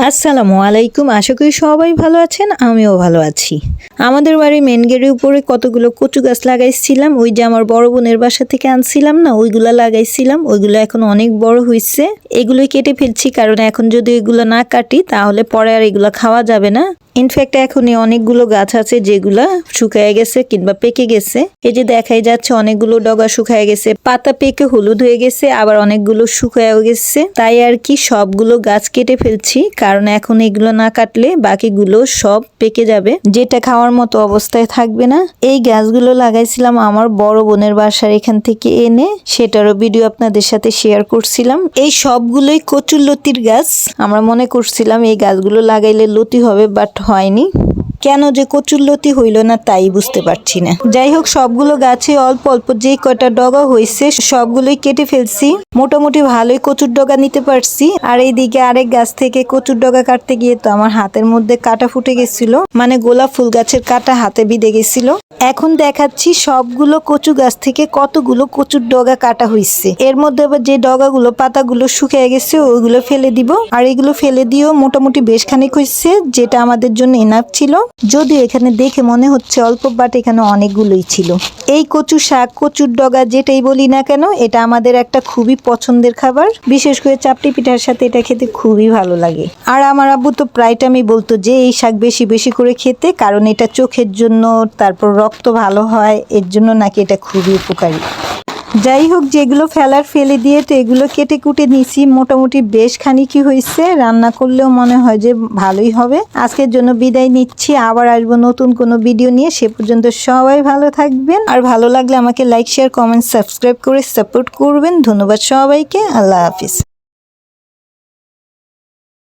আসসালামু আলাইকুম। আশা করি সবাই ভালো আছেন, আমিও ভালো আছি। আমাদের বাড়ির মেন গেটের উপরে কতগুলো কচু গাছ লাগাইছিলাম, ওই যে আমার বড় বোনের বাসা থেকে আনছিলাম না, ওইগুলা লাগাইছিলাম। ওইগুলো এখন অনেক বড় হয়েছে। এগুলোই কেটে ফেলছি, কারণ এখন যদি এগুলো না কাটি তাহলে পরে আর এগুলো খাওয়া যাবে না। ইনফ্যাক্ট এখনই অনেকগুলো গাছ আছে যেগুলা শুকায় গেছে কিংবা পেকে গেছে। এই যে দেখাই যাচ্ছে অনেকগুলো ডগা শুকায় গেছে, পাতা পেকে হলুদ হয়ে গেছে, আবার অনেকগুলো শুকায়ও গেছে। তাই আর কি সবগুলো গাছ কেটে ফেলছি, কারণ এখন এগুলো না কাটলে বাকিগুলো সব পেকে যাবে, যেটা খাওয়ার মতো অবস্থায় থাকবে না। এই গাছগুলো লাগাইছিলাম আমার বড় বোনের বাসার এখান থেকে এনে, সেটারও ভিডিও আপনাদের সাথে শেয়ার করছিলাম। এই সবগুলোই কচুর লতির গাছ। আমরা মনে করছিলাম এই গাছগুলো লাগাইলে লতি হবে, বাট হয়নি। কেন যে কচুরলতি হইল না তাই বুঝতে পারছি না। যাই হোক, সবগুলো গাছে অল্প অল্প যে কয়টা ডগা হয়েছে সবগুলোই কেটে ফেলছি। মোটামুটি ভালোই কচুর ডগা নিতে পারছি। আর এইদিকে আরেক গাছ থেকে কচুর ডগা কাটতে গিয়ে তো আমার হাতের মধ্যে কাটা ফুটে গেছিল, মানে গোলাপ ফুল গাছের কাটা হাতে বিঁধে গেছিল। এখন দেখাচ্ছি সবগুলো কচু গাছ থেকে কতগুলো কচুর ডগা কাটা হয়েছে। এর মধ্যে আবার যে ডগাগুলো পাতাগুলো শুকিয়ে গেছে ওইগুলো ফেলে দিব। আর এগুলো ফেলে দিয়েও মোটামুটি বেশ খানিক হয়েছে, যেটা আমাদের জন্য এনাফ ছিল। যদিও এখানে দেখে মনে হচ্ছে অল্প, বাট এখানে অনেকগুলোই ছিল। এই কচু শাক, কচুর ডগা যেটাই বলি না কেন, এটা আমাদের একটা খুবই পছন্দের খাবার। বিশেষ করে চাপটি পিঠার সাথে এটা খেতে খুবই ভালো লাগে। আর আমার আব্বু তো প্রায় টাইমই বলতো যে এই শাক বেশি বেশি করে খেতে, কারণ এটা চোখের জন্য, তারপর রক্ত ভালো হয়, এর জন্য নাকি এটা খুবই উপকারী। যাই হোক, যেগুলো ফেলার ফেলে দিয়ে তো এগুলো কেটে কুটে নিছি। মোটামুটি বেশ খানিকই হয়েছে, রান্না করলেও মনে হয় যে ভালোই হবে। আজকের জন্য বিদায় নিচ্ছি, আবার আসবো নতুন কোনো ভিডিও নিয়ে। সে পর্যন্ত সবাই ভালো থাকবেন, আর ভালো লাগলে আমাকে লাইক, শেয়ার, কমেন্ট, সাবস্ক্রাইব করে সাপোর্ট করবেন। ধন্যবাদ সবাইকে। আল্লাহ হাফিজ।